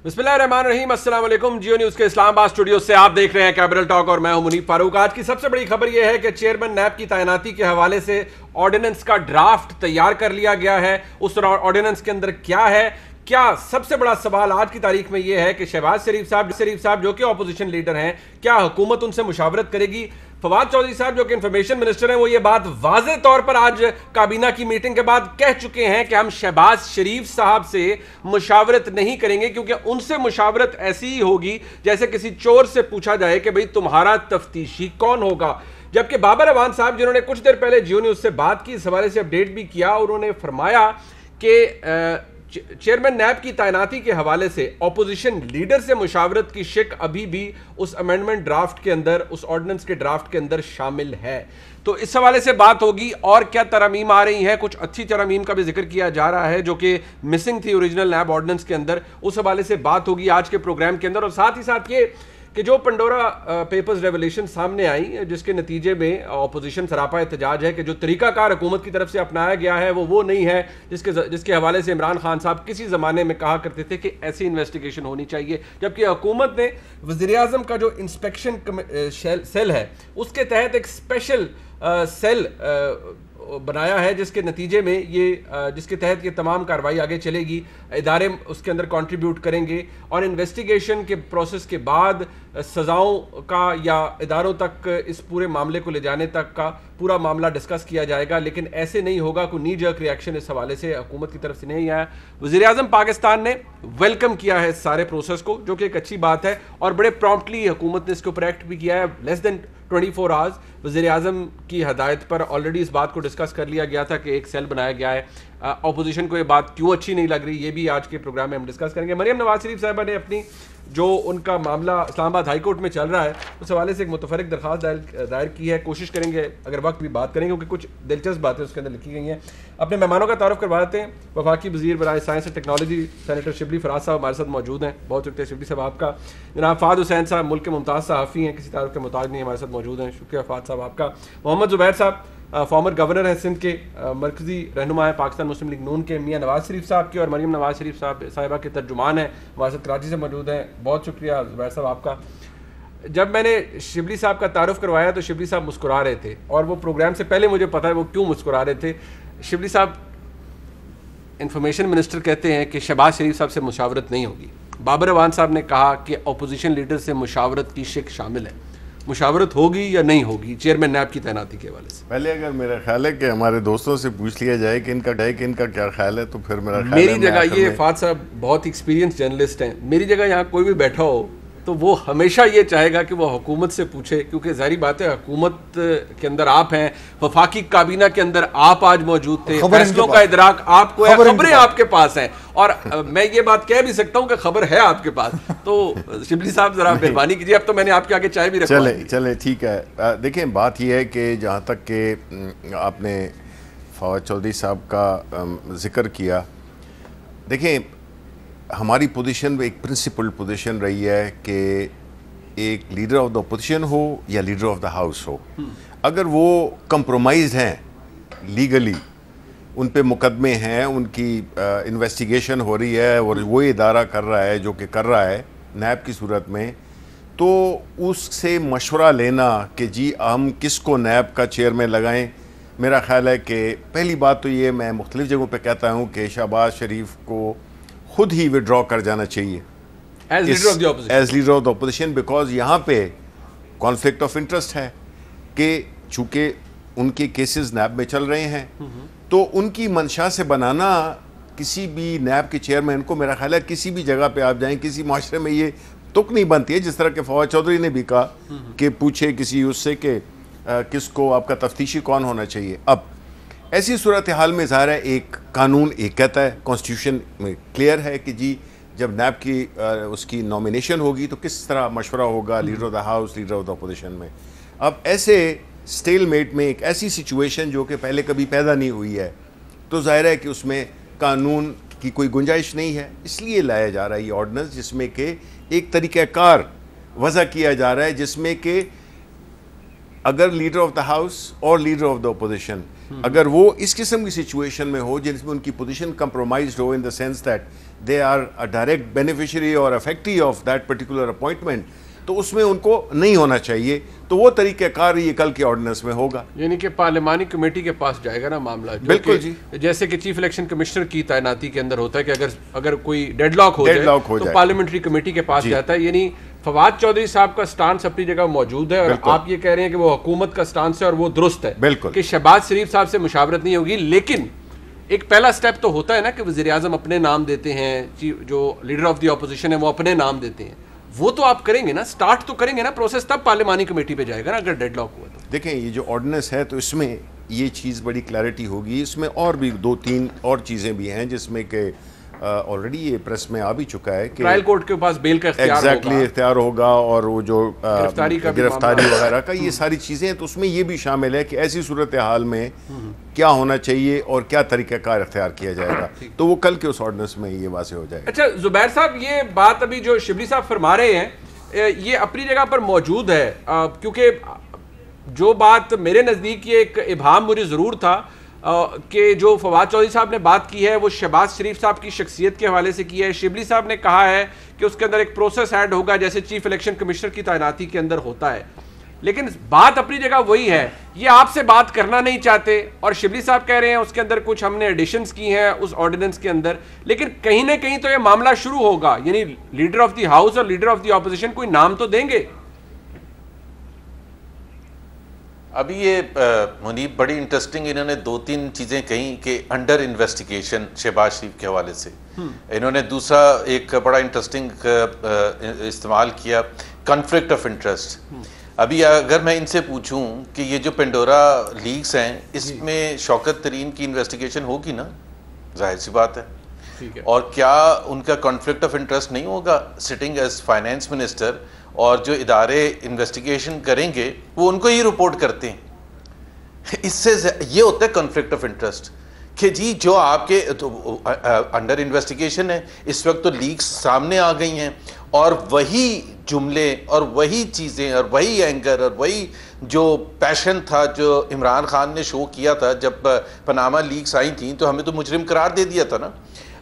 बिस्मिल्लाहिर्रहमानिर्रहीम, अस्सलाम वालेकुम। जियो न्यूज के इस्लामाबाद स्टूडियो से आप देख रहे हैं कैपिटल टॉक और मैं हूं मुनीब फारूक। आज की सबसे बड़ी खबर यह है कि चेयरमैन नैब की तैनाती के हवाले से ऑर्डिनेंस का ड्राफ्ट तैयार कर लिया गया है। उस ऑर्डिनेंस के अंदर क्या है, क्या सबसे बड़ा सवाल आज की तारीख में यह है कि शहबाज शरीफ साहब जो कि ऑपोजिशन लीडर हैं, क्या हुकूमत उनसे मुशावरत करेगी? फवाद चौधरी साहब जो कि इंफॉर्मेशन मिनिस्टर हैं, वो ये बात वाज़े तौर पर आज काबीना की मीटिंग के बाद कह चुके हैं कि हम शहबाज शरीफ साहब से मुशावरत नहीं करेंगे, क्योंकि उनसे मुशावरत ऐसी ही होगी जैसे किसी चोर से पूछा जाए कि भाई तुम्हारा तफ्तीशी कौन होगा। जबकि बाबर अवान साहब, जिन्होंने कुछ देर पहले जियो न्यूज से बात की, इस हवाले से अपडेट भी किया, उन्होंने फरमाया कि चेयरमैन नैब की तैनाती के हवाले से ऑपोजिशन लीडर से मुशावरत की शिक अभी भी उस अमेंडमेंट ड्राफ्ट के अंदर, उस ऑर्डिनेंस के ड्राफ्ट के अंदर शामिल है। तो इस हवाले से बात होगी और क्या तरमीम आ रही है। कुछ अच्छी तरमीम का भी जिक्र किया जा रहा है जो कि मिसिंग थी ओरिजिनल नैब ऑर्डिनेंस के अंदर। उस हवाले से बात होगी आज के प्रोग्राम के अंदर। और साथ ही साथ ये कि जो पंडोरा पेपर्स रेवोल्यूशन सामने आई, जिसके नतीजे में ऑपोजिशन सरापा एहतजाज है कि जो तरीकाकार हुकूमत की तरफ से अपनाया गया है वो नहीं है जिसके हवाले से इमरान खान साहब किसी ज़माने में कहा करते थे कि ऐसी इन्वेस्टिगेशन होनी चाहिए। जबकि हुकूमत ने वज़ीर-ए-आज़म का जो इंस्पेक्शन सेल है, उसके तहत एक स्पेशल सेल बनाया है, जिसके नतीजे में जिसके तहत ये तमाम कार्रवाई आगे चलेगी। इदारे उसके अंदर कंट्रीब्यूट करेंगे और इन्वेस्टिगेशन के प्रोसेस के बाद सज़ाओं का या इदारों तक इस पूरे मामले को ले जाने तक का पूरा मामला डिस्कस किया जाएगा। लेकिन ऐसे नहीं होगा, कोई नी जर्क रिएक्शन इस हवाले से हुकूमत की तरफ से नहीं आया। वज़ीर-ए-आज़म पाकिस्तान ने वेलकम किया है इस सारे प्रोसेस को, जो कि एक अच्छी बात है, और बड़े प्रॉम्प्टली हुकूमत ने इसके ऊपर एक्ट भी किया है। लेस देन 24 आवर्स वज़ीर-ए-आज़म की हदायत पर ऑलरेडी इस बात को डिस्कस कर लिया गया था कि एक सेल बनाया गया है। ऑपोजिशन को ये बात क्यों अच्छी नहीं लग रही, ये भी आज के प्रोग्राम में हम डिस्कस करेंगे। मरियम नवाज शरीफ साहबा ने अपनी जो उनका मामला इस्लामाबाद हाई कोर्ट में चल रहा है, उस हवाले से एक मुतफरक दरख्वास्त दायर की है। कोशिश करेंगे अगर वक्त भी बात करेंगे, क्योंकि कुछ दिलचस्प बातें उसके अंदर लिखी गई हैं। अपने मेहमानों का तारुफ करवा देते हैं। वफाकी वज़ीर बराए science and technology senator Shibli Faraz sahab हमारे साथ मौजूद हैं। बहुत शुक्रिया शिबली साहब आपका। जनाब फ़ाद हुसैन साहब मुल्क के मुमताज़ सहाफ़ी हैं, किसी तारुफ के मुताज नहीं, हमारे साथ मौजूद हैं। शुक्रिया फ़ाद साहब आपका। मोहम्मद ज़ुबैर साहब फॉर्मर गवर्नर हैं सिंध के, मरकज़ी रहनुमा है पाकिस्तान मुस्लिम लीग नून के। मियाँ नवाज शरीफ साहब के और मरियम नवाज शरीफ साहिबा के तर्जुमान हैं, हमारे साथ कराची से मौजूद हैं। बहुत शुक्रिया ज़ुबैर साहब आपका। जब मैंने शिबली साहब का तारुफ करवाया तो शिबली साहब मुस्कुरा रहे थे, और वो प्रोग्राम से पहले मुझे पता है वो क्यों मुस्कुरा रहे थे। शिबली साहब इंफॉर्मेशन मिनिस्टर कहते हैं कि शहबाज शरीफ साहब से मुशावरत नहीं होगी। बाबर अवान साहब ने कहा कि अपोजिशन लीडर से मुशावरत की शिक शामिल है। मुशावरत होगी या नहीं होगी चेयरमैन नैब की तैनाती के हवाले से? पहले अगर मेरा ख्याल है कि हमारे दोस्तों से पूछ लिया जाए कि इनका क्या ख्याल है, तो फिर मेरा ख्याल मेरी जगह, ये फाद साहब बहुत एक्सपीरियंस जर्नलिस्ट हैं, मेरी जगह यहाँ कोई भी बैठा हो तो वो हमेशा ये चाहेगा कि वो हुकूमत से पूछे, क्योंकि जाहिर बात है हुकूमत के अंदर आप हैं, वफाकी काबीना के अंदर आप आज मौजूद थे, फैसलों का इदराक आपको है, खबरें आपके पास हैं, और मैं ये बात कह भी सकता हूँ कि खबर है आपके पास। तो शिबली साहब जरा मेहरबानी कीजिए, अब तो मैंने आपके आगे चाय भी रखवा दी। चले ठीक है। देखें, बात यह है कि जहाँ तक कि आपने फवाद चौधरी साहब का जिक्र किया, देखें हमारी पोजीशन एक प्रिंसिपल्ड पोजीशन रही है कि एक लीडर ऑफ द अपोजिशन हो या लीडर ऑफ द हाउस हो, अगर वो कंप्रोमाइज हैं लीगली, उन पे मुकदमे हैं, उनकी इन्वेस्टिगेशन हो रही है और वो इदारा कर रहा है जो कि कर रहा है नैब की सूरत में, तो उससे मशवरा लेना कि जी हम किसको नैब का चेयरमैन लगाएं, मेरा ख्याल है कि पहली बात तो ये मैं मुख्तलिफ जगहों पे कहता हूँ कि शहबाज शरीफ को खुद ही विड्रॉ कर जाना चाहिए as leader of the opposition, because यहाँ पे कॉन्फ्लिक्ट ऑफ इंटरेस्ट है कि चूँकि उनके केसेस नैब में चल रहे हैं, तो उनकी मंशा से बनाना किसी भी नैब के चेयरमैन को, मेरा ख्याल है किसी भी जगह पे आप जाएं, किसी माशरे में ये तुक नहीं बनती है। जिस तरह के फवाद चौधरी ने भी कहा कि पूछे किसी उससे कि किसको आपका तफ्तीशी कौन होना चाहिए। अब ऐसी सूरत हाल में ज़ाहिर है एक कानून एक कहता है, कॉन्स्टिट्यूशन में क्लियर है कि जी जब नैब की उसकी नॉमिनेशन होगी तो किस तरह मशवरा होगा leader of the house, leader of the opposition में। अब ऐसे स्टेलमेट में एक ऐसी सिचुएशन जो कि पहले कभी पैदा नहीं हुई है, तो ज़ाहिर है कि उसमें कानून की कोई गुंजाइश नहीं है, इसलिए लाया जा रहा है ये ऑर्डिनेंस, जिसमें कि एक तरीक़ाकार वज़ा किया जा रहा है, जिसमें कि अगर लीडर ऑफ द हाउस और लीडर ऑफ द अपोजिशन अगर वो इस किस्म की सिचुएशन में हो जिसमें उनकी पोजीशन कंप्रोमाइज्ड हो in the sense that they are a direct beneficiary और affectee of that particular appointment, तो उसमें उनको नहीं होना चाहिए। तो वो तरीक़ेकार ये कल के ऑर्डिनेंस में होगा, यानी कि पार्लिमानी कमेटी के पास जाएगा ना मामला। बिल्कुल जी, जैसे कि चीफ इलेक्शन कमिश्नर की तैनाती के अंदर होता है कि अगर कोई डेडलॉक हो जाए तो पार्लियामेंट्री कमेटी के पास जाता है। यानी फवाद चौधरी साहब का स्टांस अपनी जगह मौजूद है और आप ये कह रहे हैं कि वो हुकूमत का स्टांस है और वो दुरुस्त है, बिल्कुल, कि शहबाज शरीफ साहब से मुशावरत नहीं होगी। लेकिन एक पहला स्टेप तो होता है ना कि वज़ीर आज़म अपने नाम देते हैं, जो लीडर ऑफ द ऑपोजिशन है वो अपने नाम देते हैं, वो तो आप करेंगे ना, स्टार्ट तो करेंगे ना प्रोसेस, तब पार्लिमानी कमेटी पे जाएगा ना अगर डेडलॉक हुआ तो। देखें ये जो ऑर्डिनेंस है तो इसमें ये चीज़ बड़ी क्लैरिटी होगी। इसमें और भी 2-3 और चीज़ें भी हैं जिसमें कि ऑलरेडी ये प्रेस में आ भी चुका है कि ट्रायल कोर्ट के पास बेल का एग्जैक्टली इख्तियार होगा और वो जो गिरफ्तारी वगैरह का ये सारी चीज़ें, तो उसमें ये भी शामिल है कि ऐसी सूरत हाल में क्या होना चाहिए और क्या तरीक़ाकार इख्तियार किया जाएगा, तो वो कल के उस ऑर्डिनेंस में ये वाज़ेह हो जाएगा। अच्छा जुबैर साहब, ये बात अभी जो शिबली साहब फरमा रहे हैं ये अपनी जगह पर मौजूद है, क्योंकि जो बात मेरे नज़दीक ये एक इबाम मुझे ज़रूर था कि जो फवाद चौधरी साहब ने बात की है वो शहबाज शरीफ साहब की शख्सियत के हवाले से की है। शिबली साहब ने कहा है कि उसके अंदर एक प्रोसेस ऐड होगा जैसे चीफ इलेक्शन कमिश्नर की तैनाती के अंदर होता है। लेकिन बात अपनी जगह वही है, ये आपसे बात करना नहीं चाहते और शिबली साहब कह रहे हैं उसके अंदर कुछ हमने एडिशंस की हैं उस ऑर्डिनेंस के अंदर, लेकिन कहीं ना कहीं तो ये मामला शुरू होगा, यानी लीडर ऑफ द हाउस और लीडर ऑफ द ऑपोजिशन कोई नाम तो देंगे। अभी ये मुनीब बड़ी इंटरेस्टिंग इन्होंने 2-3 चीज़ें कही कि अंडर इन्वेस्टिगेशन शहबाज शरीफ के हवाले से। इन्होंने दूसरा एक बड़ा इंटरेस्टिंग इस्तेमाल किया, कॉन्फ्लिक्ट ऑफ इंटरेस्ट। अभी अगर मैं इनसे पूछूं कि ये जो पेंडोरा लीक्स हैं इसमें शौकत तरीन की इन्वेस्टिगेशन होगी ना, जाहिर सी बात है, और क्या उनका कॉन्फ्लिक्ट ऑफ इंटरेस्ट नहीं होगा सिटिंग एज फाइनेंस मिनिस्टर, और जो इदारे इन्वेस्टिगेशन करेंगे वो उनको ही रिपोर्ट करते हैं। इससे ये होता है कॉन्फ्लिक्ट ऑफ इंटरेस्ट कि जी जो आपके तो अंडर इन्वेस्टिगेशन है, इस वक्त तो लीक्स सामने आ गई हैं और वही जुमले और वही चीज़ें और वही एंगर और वही जो पैशन था जो इमरान खान ने शो किया था जब पनामा लीक्स आई थी तो हमें तो मुजरिम करार दे दिया था ना।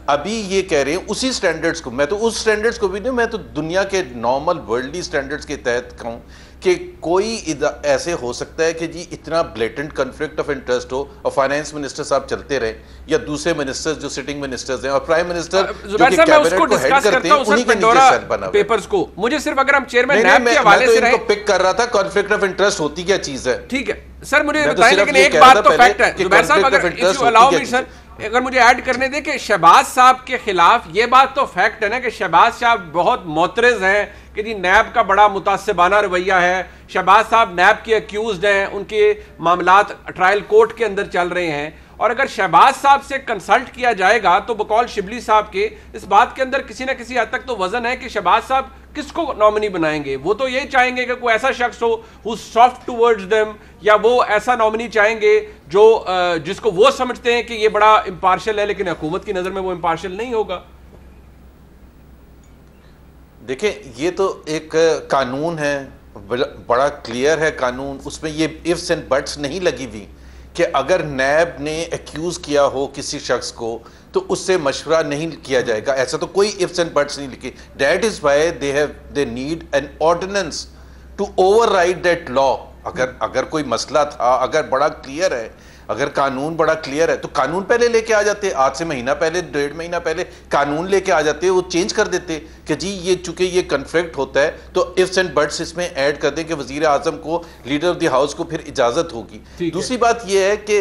अभी ये कह रहे हैं उसी स्टैंडर्ड्स को, मैं तो उस स्टैंडर्ड्स को भी नहीं, मैं तो दुनिया के नॉर्मल वर्ल्डली स्टैंडर्ड्स के तहत कहूँ कि कोई ऐसे हो सकता है कि जी इतना ब्लेटेंट कॉन्फ्लिक्ट ऑफ इंटरेस्ट हो और फाइनेंस मिनिस्टर साहब चलते रहे या दूसरे मिनिस्टर्स जो सिटिंग मिनिस्टर्स हैं और प्राइम मिनिस्टर जो कि कैबिनेट को हेड करते हैं उन्हीं के नीचे सेल बना पेपर्स को। मुझे सिर्फ अगर हम चेयरमैन नैब के हवाले से रहे, पिक कर रहा था कॉन्फ्लिक्ट ऑफ इंटरेस्ट होती क्या चीज है। ठीक है सर, मुझे बताएं, लेकिन एक बात तो फैक्ट है जुबैर साहब, अगर if you allow me sir, अगर मुझे ऐड करने दे कि शहबाज साहब के खिलाफ ये बात तो फैक्ट है ना कि शहबाज साहब बहुत मोतरज़ हैं कि जी नैब का बड़ा मुतासिबाना रवैया है, शहबाज साहब नैब के अक्यूज्ड हैं, उनके मामलात ट्रायल कोर्ट के अंदर चल रहे हैं, और अगर शहबाज साहब से कंसल्ट किया जाएगा तो बकौल शिबली साहब के इस बात के अंदर किसी ना किसी हद तक तो वजन है कि शहबाज साहब किसको नॉमिनी बनाएंगे। वो तो ये चाहेंगे कि कोई ऐसा शख्स हो हु सॉफ्ट टुवर्ड्स देम, या वो ऐसा नॉमिनी चाहेंगे जो जिसको वो समझते हैं कि ये बड़ा इम्पार्शियल है, लेकिन हुकूमत की नज़र में वो इम्पार्शियल नहीं होगा। देखें ये तो एक कानून है, बड़ा क्लियर है कानून, उसमें ये इफ्स एंड बट्स नहीं लगी हुई कि अगर नैब ने एक्यूज़ किया हो किसी शख्स को तो उससे मशवरा नहीं किया जाएगा, ऐसा तो कोई इफ्स एंड बट्स नहीं लिखी। That is why they need an ordinance to override that law. अगर कोई मसला था, अगर बड़ा क्लियर है, अगर कानून बड़ा क्लियर है तो कानून पहले लेके आ जाते, आज से महीना पहले 1.5 महीना पहले कानून लेके आ जाते, वो चेंज कर देते कि जी ये चूंकि ये कन्फ्लिक्ट होता है तो इफ्स एंड बट्स इसमें ऐड कर दें कि वजीर आजम को लीडर ऑफ द हाउस को फिर इजाज़त होगी। दूसरी बात ये है कि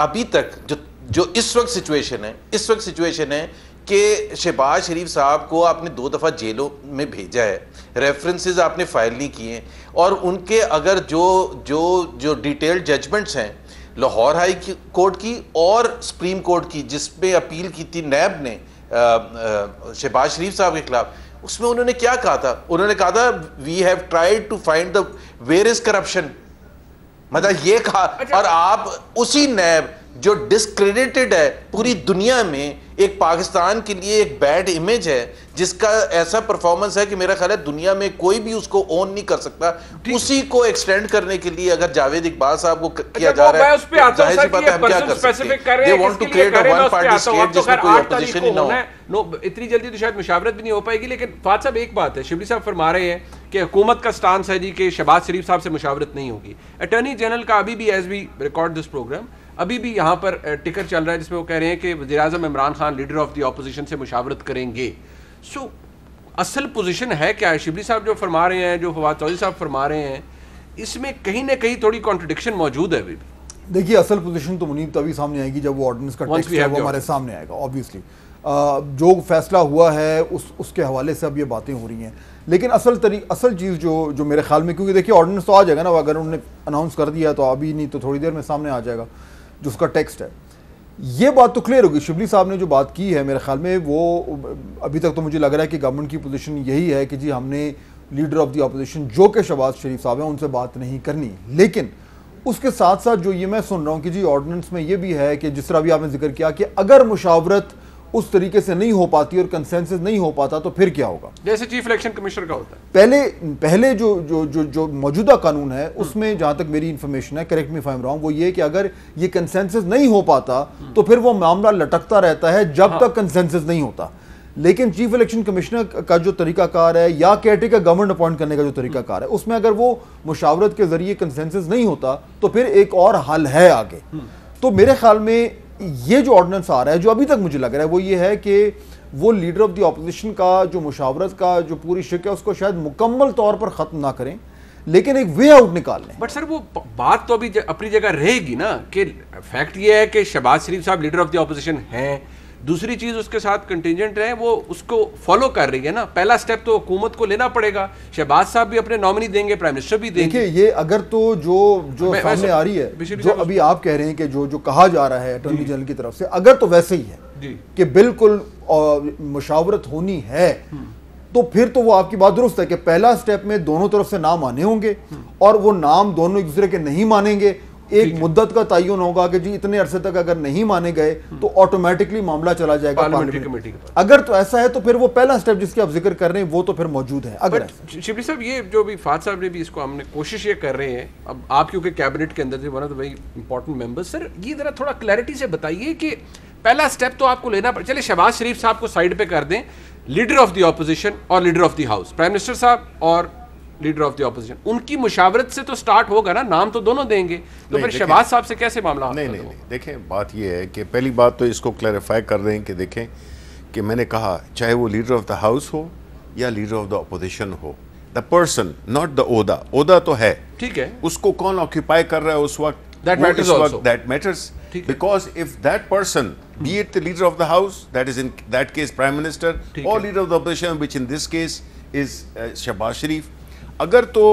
अभी तक जो इस वक्त सिचुएशन है कि शहबाज शरीफ साहब को आपने 2 दफ़ा जेलों में भेजा है, रेफरेंसेस आपने फाइल नहीं किए, और उनके अगर जो डिटेल्ड जजमेंट्स हैं लाहौर हाई कोर्ट की और सुप्रीम कोर्ट की जिसमें अपील की थी नैब ने शहबाज शरीफ साहब के खिलाफ, उसमें उन्होंने क्या कहा था? उन्होंने कहा था we have tried to find the where is corruption, मतलब ये कहा। और आप उसी नैब जो डिस्क्रेडिटेड है पूरी दुनिया में एक पाकिस्तान के लिए एक बैड इमेज है, जिसका ऐसा परफॉर्मेंस है कि मेरा ख्याल है दुनिया में कोई भी उसको ओन नहीं कर सकता। उसी को एक्सटेंड करने के लिए अगर जावेद इकबाल साहब को किया जा रहा है, तो जाहिर सी बात है हम क्या कर सकते हैं। They want to create a one party state जिसमें कोई ऑपोजिशन ही ना हो। इतनी जल्दी तो शायद मुशावरत भी नहीं हो पाएगी, लेकिन फात साहब एक बात है, शिबली साहब फरमा रहे हैं कि हुकूमत का स्टांस है जी कि शहबाज शरीफ साहब से मुशावरत नहीं होगी। अटॉर्नी जनरल का अभी भी, as we record this programme, अभी भी यहाँ पर टिकर चल रहा है जिसमें वो कह रहे हैं कि वज़ीर-ए-आज़म Imran Khan leader of the opposition से मुशावरत करेंगे। सो असल पोजीशन है क्या है? शिबली साहब जो फरमा रहे हैं, जो फवाद चौधरी साहब फरमा रहे हैं, इसमें कहीं ना कहीं थोड़ी कॉन्ट्रडिक्शन मौजूद है अभी भी। देखिए, असल पोजीशन तो मुनीब तभी सामने आएगी जब वो ऑर्डिनेंस का टेक्स्ट है वो हमारे सामने आएगा। ऑब्वियसली जो फैसला हुआ है उसके हवाले से अब ये बातें हो रही हैं, लेकिन असल चीज़ जो मेरे ख्याल में, क्योंकि देखिए ऑर्डिनेंस तो आ जाएगा ना, अगर उन्होंने अनाउंस कर दिया तो अभी नहीं तो थोड़ी देर में सामने आ जाएगा जो उसका टेक्स्ट है। ये बात तो क्लियर होगी। शिबली साहब ने जो बात की है, मेरे ख्याल में वो अभी तक तो मुझे लग रहा है कि गवर्नमेंट की पोजीशन यही है कि जी हमने लीडर ऑफ द ऑपोजिशन जो कि शहबाज शरीफ साहब हैं उनसे बात नहीं करनी। लेकिन उसके साथ साथ जो ये मैं सुन रहा हूँ कि जी ऑर्डिनेंस में ये भी है कि जिस तरह भी आपने जिक्र किया कि अगर मुशावरत उस तरीके से नहीं हो पाती और कंसेंसस नहीं हो पाता तो फिर क्या होगा, जैसे चीफ इलेक्शन कमिश्नर का होता है। पहले जो मौजूदा कानून है उसमें जहां तक मेरी इंफॉर्मेशन है, correct me if I am wrong, वो ये कि अगर ये कंसेंसस नहीं हो पाता तो फिर वो मामला लटकता रहता है जब तक कंसेंसस नहीं होता। लेकिन चीफ इलेक्शन कमिश्नर का जो तरीकाकार है या केयरटेकर गवर्नमेंट अपॉइंट करने का जो तरीकाकार है, उसमें अगर वो मुशावरत के जरिए कंसेंसस नहीं होता तो फिर एक और हल है आगे। तो मेरे ख्याल में ये जो ऑर्डिनेंस आ रहा है, जो अभी तक मुझे लग रहा है, वो ये है कि वो लीडर ऑफ द ऑपोजिशन का जो मुशावरत का जो पूरी शिक है उसको शायद मुकम्मल तौर पर ख़त्म ना करें, लेकिन एक वे आउट निकाल लें। बट सर वो बात तो अभी अपनी जगह रहेगी ना, कि फैक्ट ये है कि शहबाज शरीफ साहब लीडर ऑफ द ऑपोजिशन हैं। दूसरी चीज उसके साथ कंटिजेंट है, वो उसको फॉलो कर रही है ना। पहला स्टेप तो हुकूमत को लेना पड़ेगा। शहबाज साहब भी अपने नॉमिनी देंगे, प्राइम मिनिस्टर भी देंगे। देखिए, ये अगर तो जो सामने आ रही है, जो अभी आप कह रहे हैं कि जो कहा जा रहा है अटॉर्नी जनरल की तरफ से, अगर तो वैसे ही है कि बिल्कुल मुशावरत होनी है, तो फिर तो वो आपकी बात दुरुस्त है कि पहला स्टेप में दोनों तरफ से नाम आने होंगे, और वो नाम दोनों एक दूसरे के नहीं मानेंगे। एक मुद्दत का तयन होगा कि जी इतने अरसे तक अगर नहीं माने गए तो ऑटोमेटिकली मामला चला जाएगा पार्लियामेंट्री कमेटी के पास। अगर तो ऐसा है तो फिर वो पहला स्टेप जिसकी आप जिक्र कर रहे हैं वो तो फिर मौजूद है। अगर शिबली साहब, ये जो भी फात साहब ने भी इसको हमने कोशिश ये कर रहे हैं, अब आप क्योंकि कैबिनेट के अंदर से one of the very important members, sir ये जरा थोड़ा क्लैरिटी से बताइए कि पहला स्टेप तो आपको लेना पड़े। चले शहबाज शरीफ साहब को साइड पे कर दें, लीडर ऑफ द ऑपोजिशन और leader of the house, prime minister साहब और लीडर ऑफ द ऑपोजिशन, उनकी मुशावरत से तो स्टार्ट होगा ना, नाम तो दोनों देंगे, तो फिर शहबाज साहब से कैसे मामला? नहीं, देखें बात ये है कि पहली बात तो इसको क्लैरिफाई कर रहे हैं कि देखें कि मैंने कहा चाहे वो लीडर ऑफ द हाउस हो या लीडर ऑफ द ऑपोजिशन हो, द पर्सन नॉट द ओदा तो है, ठीक है, उसको कौन ऑक्यूपाई कर रहा है उस वक्त, that matters, because if that person, be it the leader of the house, that is in that case prime minister, or leader of the opposition, which in this case is Shehbaz Sharif, अगर तो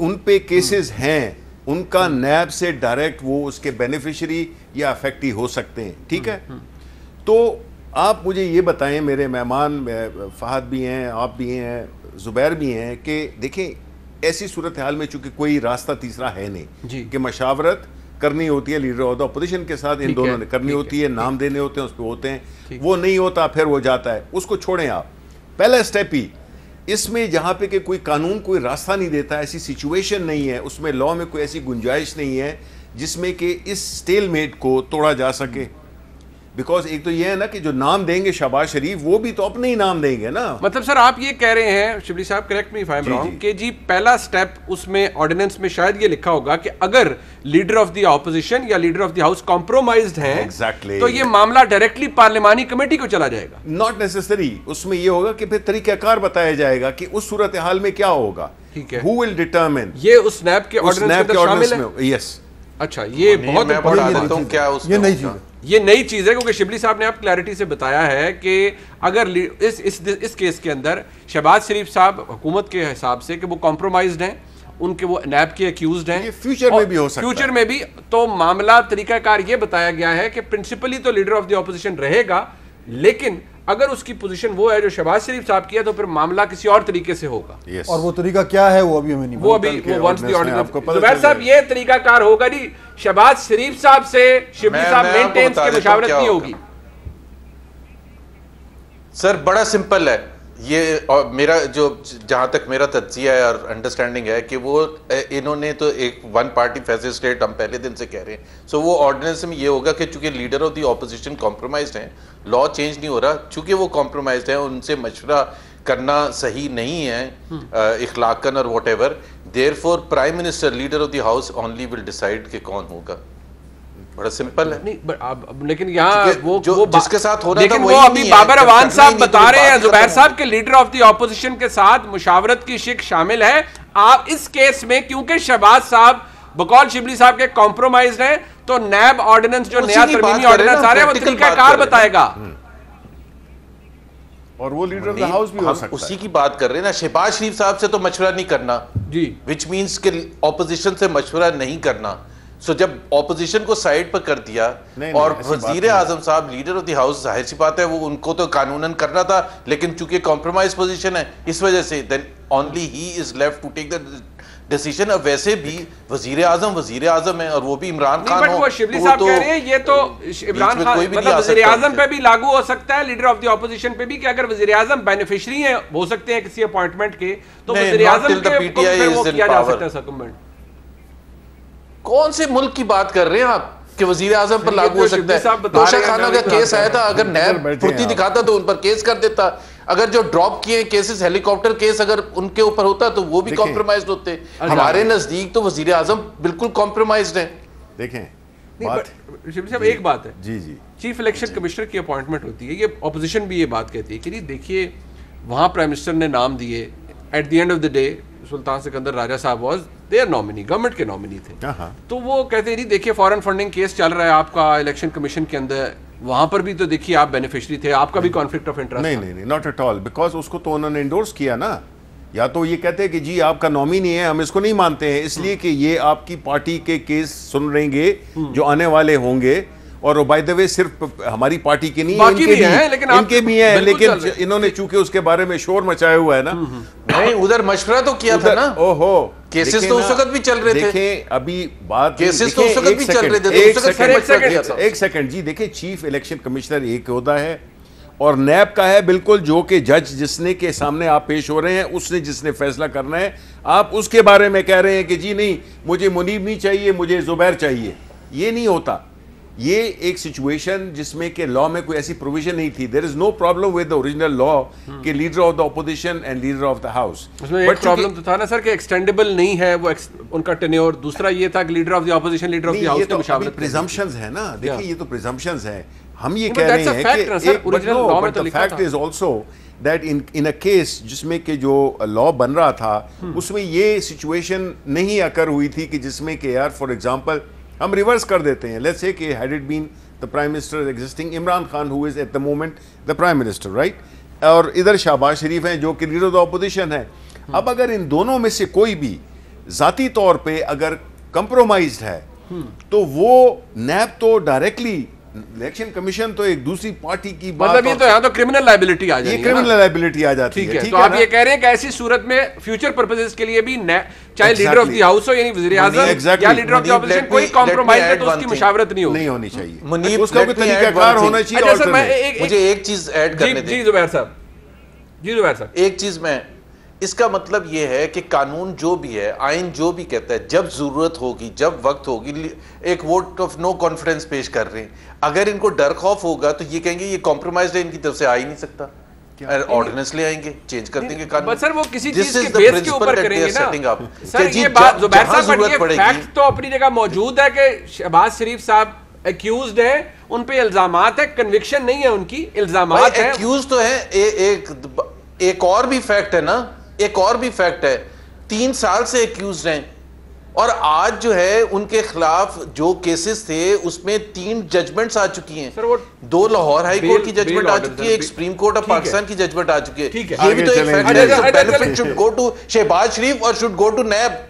उन पे cases हैं, उनका नैब से direct वो उसके beneficiary या अफेक्टी हो सकते हैं, ठीक है। तो आप मुझे ये बताएं, मेरे मेहमान फहद भी हैं, आप भी हैं, जुबैर भी हैं, कि देखें ऐसी सूरत हाल में चूंकि कोई रास्ता तीसरा है नहीं कि मशावरत करनी होती है लीडर ऑफ द अपोजिशन के साथ, इन दोनों ने करनी होती है, नाम देने होते हैं, उस पर होते हैं, वो नहीं होता फिर वो जाता है, उसको छोड़ें आप। पहला स्टेप ही इसमें जहाँ पे कि कोई कानून कोई रास्ता नहीं देता, ऐसी सिचुएशन नहीं है, उसमें लॉ में कोई ऐसी गुंजाइश नहीं है जिसमें कि इस स्टेलमेट को तोड़ा जा सके। बिकॉज एक तो ये है ना कि जो नाम देंगे शहबाज शरीफ, वो भी तो अपने ही नाम देंगे ना। मतलब सर आप ये कह रहे हैं, शिबली साहब correct me if I am wrong, कि जी पहला स्टेप उसमें ऑर्डिनेंस में शायद ये लिखा होगा कि अगर लीडर ऑफ द ऑपोजिशन या leader of the house compromised हैं, exactly. तो ये मामला डायरेक्टली पार्लिमानी कमेटी को चला जाएगा। नॉट नेसेसरी, उसमें ये होगा कि फिर तरीकाकार बताया जाएगा कि उस सूरत हाल में क्या होगा, ठीक है, हु विल डिटरमिन, ये उस स्नैप के ऑर्डिनेंस के अंदर शामिल है। यस, अच्छा, ये बहुत इंपॉर्टेंट, ये नई चीज है, ये नई चीज है, क्योंकि शिबली साहब ने आप क्लैरिटी से बताया है कि अगर इस केस के अंदर शहबाज शरीफ साहब हुकूमत के हिसाब से कि वो कॉम्प्रोमाइज्ड हैं, उनके वो नैब के अक्यूज्ड हैं, फ्यूचर में भी हो सकता है, फ्यूचर में भी, तो मामला तरीकाकार ये बताया गया है कि प्रिंसिपली तो लीडर ऑफ द ऑपोजिशन रहेगा, लेकिन अगर उसकी पोजीशन वो है जो शहबाज शरीफ साहब की है, तो फिर मामला किसी और तरीके से होगा। yes. और वो तरीका क्या है वो अभी हमें नहीं, वो अभी वंस द ऑर्डिनेंस, जुबैर साहब ये तरीकाकार होगा जी, शहबाज शरीफ साहब से शिबली साहब मेंटेन्स की मुशावरत नहीं होगी। सर बड़ा सिंपल है ये, और मेरा जो जहां तक मेरा तज्जिया है और अंडरस्टैंडिंग है कि वो इन्होंने तो एक वन पार्टी फैसिस्ट स्टेट हम पहले दिन से कह रहे हैं, सो वो ऑर्डिनेंस में ये होगा कि चूंकि leader of the opposition compromised हैं, लॉ चेंज नहीं हो रहा, चूंकि वो कॉम्प्रोमाइज्ड हैं, उनसे मशवरा करना सही नहीं है इखलाकन और what ever, therefore prime minister leader of the house only will decide कि कौन होगा। बड़ा सिंपल है। नहीं, लेकिन यहाँ वो जिसके साथ हो रहा लेकिन वो अभी बाबर अवान साहब बता रहे हैं जुबैर साहब के लीडर ऑफ द ऑपोजिशन के साथ मुशावरत की शिक शामिल है। आप इस केस में क्योंकि शहबाज साहब बकौल शिबली साहब के कॉम्प्रोमाइज हैं, तो नैब ऑर्डिनेंस जो नया तरमीमी ऑर्डिनेंस आ रहा है वो तरीकाकार बताएगा, और वो लीडर ऑफ द हाउस भी हो सकता है। उसी की बात कर रहे हैं ना, शहबाज शरीफ साहब से तो मशवरा नहीं करना जी, विच मीन्स कि ऑपोजिशन से मशवरा नहीं करना। सो जब ऑपोजिशन को साइड पर कर दिया और वजीर आजम साहब लीडर ऑफ द हाउस, जाहिर सी बात है वो उनको तो कानूनन करना था, लेकिन चूंकि कॉम्प्रोमाइज पोजीशन है इस वजह से देन ओनली ही is left to take the decision. अब वैसे भी वजीर आजम है और वो भी इमरान खान हो, शिबली साहब कह रहे हैं ये तो इमरान खान मतलब वजीर आजम पे भी लागू हो सकता है, लीडर ऑफ द ऑपोजिशन पे भी, कि अगर वजीर आजम बेनिफिशियरी है हो सकते हैं किसी अपॉइंटमेंट के, तो वजीर आजम के वो किया जा सकता है सर्कमवेंट। कौन से मुल्क की बात कर रहे हैं आप कि वजीर आजम पर लागू हो सकता है? तोशा खाना का केस आया था, अगर नैब फुर्ती दिखाता तो उन पर केस कर देता। अगर जो ड्रॉप किए केसेस हेलीकॉप्टर केस अगर उनके ऊपर होता तो वो भी कॉम्प्रोमाइज्ड होते। हमारे नजदीक तो वजीर आजम बिल्कुल कॉम्प्रोमाइज्ड हैं। देखें शिबली साहब एक बात है, जी जी, चीफ इलेक्शन कमिश्नर की अपॉइंटमेंट होती है, ये ऑपोजिशन भी ये बात कहती है कि नहीं देखिए वहां प्राइम मिनिस्टर ने नाम दिए, at the end of the day Sultan Sikandar Raja sahab was their nominee, government के नॉमिनी थे, तो वो कहते हैं नहीं देखिए फॉरेन फंडिंग केस चल रहा है आपका इलेक्शन कमीशन के अंदर, वहां पर भी तो देखिए आप बेनिफिशियरी थे, आपका भी कॉन्फ्लिक्ट ऑफ इंटरेस्ट। नहीं, नॉट एट ऑल, बिकॉज उसको तो उन्होंने एंडोर्स किया ना। या तो ये कहते हैं कि जी आपका नॉमिनी है, हम इसको नहीं मानते हैं इसलिए कि ये आपकी पार्टी के केस सुन रहेंगे जो आने वाले होंगे, और बाय द वे सिर्फ हमारी पार्टी के नहीं, इनके भी हैं, लेकिन इन्होंने चूंकि उसके बारे में शोर मचाया हुआ है ना। नहीं, उधर मशवरा तो किया था ना। ओहो, केसेस तो उस वक्त भी चल रहे थे। देखें अभी बात, केसेस तो उस वक्त भी चल रहे थे। एक सेकंड जी, देखिए चीफ इलेक्शन कमिश्नर एक होता है और नैब का है बिल्कुल, जो कि जज जिसने के सामने आप पेश हो रहे हैं उसने जिसने फैसला करना है, आप उसके बारे में कह रहे हैं कि जी नहीं मुझे मुनीब नहीं चाहिए, मुझे जुबैर चाहिए। ये नहीं होता। ये एक सिचुएशन जिसमें के लॉ में कोई ऐसी प्रोविजन नहीं थी। There is no problem with the original law कि leader of the opposition and leader of the house. उसमें एक प्रॉब्लम तो था ना सर कि एक्सटेंडेबल नहीं है वो उनका टेन्योर। दूसरा ये था कि leader of the opposition leader of the house की मुशावरत, प्रिजम्पशंस है ना। देखिए ये तो प्रिजम्पशंस है। हम ये कह रहे हैं कि fact is also that in a case जिसमें के जो लॉ बन रहा था उसमें ये सिचुएशन नहीं अकर हुई थी कि जिसमें के यार फॉर एग्जांपल हम रिवर्स कर देते हैं, लेट्स से कि had it been the prime minister existing Imran Khan who is at the moment the prime minister, right, और इधर शहबाज शरीफ हैं जो कि लीडर ऑफ द ऑपोजिशन है। अब अगर इन दोनों में से कोई भी जाती तौर पे अगर कंप्रोमाइज्ड है तो वो नैब तो डायरेक्टली, इलेक्शन कमीशन तो एक दूसरी पार्टी की बात, मतलब ये तो यहाँ तो क्रिमिनल लायबिलिटी आ जाती है, ये क्रिमिनल लायबिलिटी आ जाती है। ठीक है, तो आप ये कह रहे हैं कि ऐसी सूरत में फ्यूचर पर्पसेस के लिए भी चाहे लीडर ऑफ द हाउस हो यानी वज़ीर आज़म या लीडर ऑफ द ऑपोजिशन, कोई कॉम्प्रोमाइज है तो उसकी मुशावरत नहीं होनी चाहिए। मुनीब उसका कोई तरीकाकार होना चाहिए। अच्छा सर, मुझे एक चीज ऐड करने दें। जी जुबैर साहब, एक चीज मैं, इसका मतलब यह है कि कानून जो भी है, आइन जो भी कहता है, जब जरूरत होगी, जब वक्त होगी, एक वोट ऑफ नो कॉन्फिडेंस पेश कर रहे हैं। अगर इनको डर खौफ होगा तो ये कहेंगे ये कॉम्प्रोमाइज है, इनकी तरफ से आ ही नहीं सकता, ऑर्डिनेंस ले आएंगे, चेंज कर देंगे कानून। सर वो किसी चीज के बेस के ऊपर करेंगे ना। सर ये बात जुबैर साहब, ये फैक्ट तो अपनी जगह मौजूद है कि शहबाज शरीफ साहब एक्यूज्ड है, उन पे इल्जामात है, कन्विक्शन नहीं है उनकी, इल्जामात है। एक्यूज तो है। एक और भी फैक्ट है ना, एक और भी फैक्ट है, 3 साल से एक्यूज हैं और आज जो है उनके खिलाफ जो केसेस थे उसमें 3 जजमेंट्स आ चुकी हैं। 2 लाहौर हाई कोर्ट की जजमेंट आ चुकी है, एक सुप्रीम कोर्ट ऑफ पाकिस्तान की जजमेंट आ चुकी है। ये भी तो एक फैक्ट है। Benefit should go to Shahbaz Sharif और शुड गो टू नैब।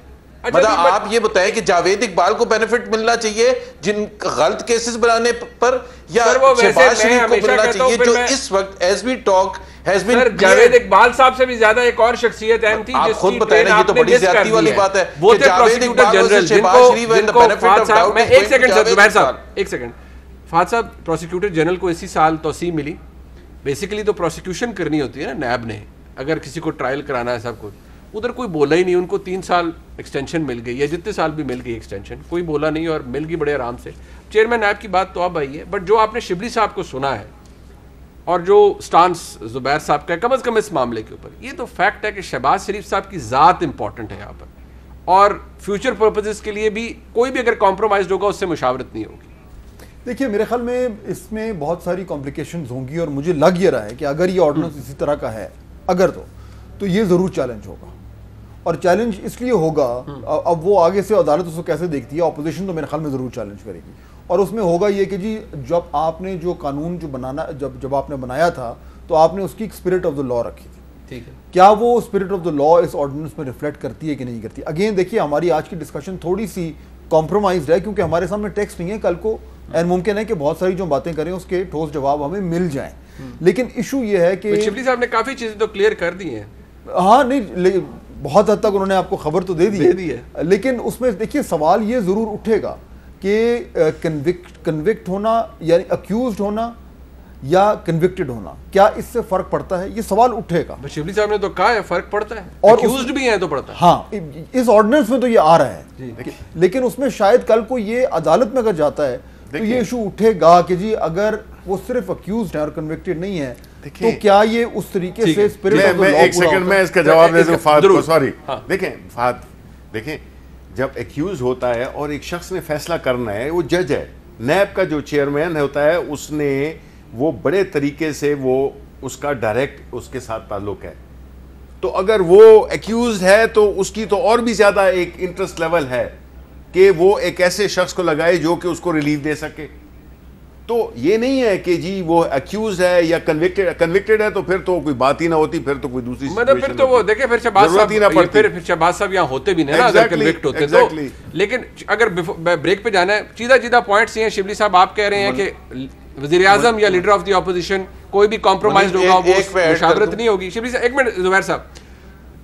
मतलब आप ये बताएं कि जावेद इकबाल को बेनिफिट मिलना चाहिए जिन गलत केसेस बनाने पर, या शहबाज शरीफ को मिलना चाहिए जो इस वक्त as we talk has been. Javed Iqbal साहब से भी ज्यादा एक और शख्सियत अहम थी, आप खुद बताएं ना, ये तो बड़ी ज्यादती वाली बात है। वो थे प्रोसिक्यूटर जनरल जिनको एक सेकंड जुबैर साहब, एक सेकंड, फाद साहब प्रोसिक्यूटर जनरल को इसी साल तौसीह मिली बेसिकली तो प्रोसिक्यूशन करनी होती है ना नैब ने, अगर किसी को ट्रायल कराना है सब कुछ, उधर कोई बोला ही नहीं, उनको 3 साल एक्सटेंशन मिल गई, या जितने साल भी मिल गई एक्सटेंशन, कोई बोला नहीं और मिल गई बड़े आराम से। चेयरमैन नैब की बात तो अब आई है, बट जो आपने शिबली साहब को सुना है और जो स्टांस जुबैर साहब का कम अज़ कम इस मामले के ऊपर, ये तो फैक्ट है कि शहबाज शरीफ साहब की ज़ात इंपॉर्टेंट है यहाँ पर, और फ्यूचर पर्पजेस के लिए भी कोई भी अगर कॉम्प्रोमाइज़ होगा उससे मुशावरत नहीं होगी। देखिए मेरे ख्याल में इसमें बहुत सारी कॉम्प्लिकेशंस होंगी, और मुझे लग ये रहा है कि अगर ये ऑर्डिनेंस इसी तरह का है, अगर तो ये ज़रूर चैलेंज होगा, और चैलेंज इसलिए होगा, अब वो आगे से अदालत उसको कैसे देखती है, अपोजिशन तो मेरे ख्याल में ज़रूर चैलेंज करेगी, और उसमें होगा ये कि जी जब आपने जो कानून जो बनाना जब आपने बनाया था तो आपने उसकी एक स्पिरिट ऑफ द लॉ रखी थी, ठीक है, क्या वो स्पिरिट ऑफ द लॉ इस ऑर्डिनेंस में रिफ्लेक्ट करती है कि नहीं करती। अगेन देखिए हमारी आज की डिस्कशन थोड़ी सी कॉम्प्रोमाइज्ड है, क्योंकि हमारे सामने टेक्स्ट नहीं है, कल को एंड मुमकिन है कि बहुत सारी जो बातें करें उसके ठोस जवाब हमें मिल जाएं, लेकिन इशू ये है कि शिबली साहब ने काफ़ी चीज़ें तो क्लियर कर दी हैं। हाँ नहीं, बहुत हद तक उन्होंने आपको खबर तो दे दी है, लेकिन उसमें देखिए सवाल ये जरूर उठेगा कि कन्विक्ट होना यानी अक्यूज्ड होना या कन्विक्टेड होना, क्या इससे फर्क पड़ता है, ये सवाल उठेगा। शिबली साहब ने तो कहा है फर्क पड़ता है, और अक्यूज्ड भी है तो पड़ता है। हाँ, इस ऑर्डिनेंस में तो ये आ रहा है, लेकिन उसमें शायद कल को ये अदालत में अगर जाता है तो ये इशू उठेगा कि जी अगर वो सिर्फ अक्यूज्ड है और कन्विक्टेड नहीं है तो क्या ये उस तरीके से स्पिरिट ऑफ द लॉ। एक सेकंड में इसका जवाब दे दूं फहद को, सॉरी। देखें फहद, देखें जब एक्यूज होता है और एक शख्स ने फैसला करना है, वो जज है, नैब का जो चेयरमैन होता है उसने वो बड़े तरीके से वो उसका डायरेक्ट उसके साथ ताल्लुक है, तो अगर वो एक्यूज है तो उसकी तो और भी ज्यादा एक इंटरेस्ट लेवल है कि वो एक ऐसे शख्स को लगाए जो कि उसको रिलीफ दे सके। तो ये नहीं है कि जी वो अक्यूज है या कन्विक्टेड है तो फिर तो कोई बात ही ना होती, फिर तो कोई दूसरी मतलब फिर तो वो देखिए फिर शहबाज साहब यहाँ होते भी नहीं ना अगर कन्विक्ट होते तो। लेकिन अगर ब्रेक पे जाना है, सीधा पॉइंट्स ये हैं। शिबली साहब आप कह रहे हैं कि वज़ीर आज़म या लीडर ऑफ द ऑपोजिशन कोई भी कॉम्प्रोमाइज होगा वो मुशावरत नहीं होगी। शिबली साहब एक मिनट, जुबैर साहब,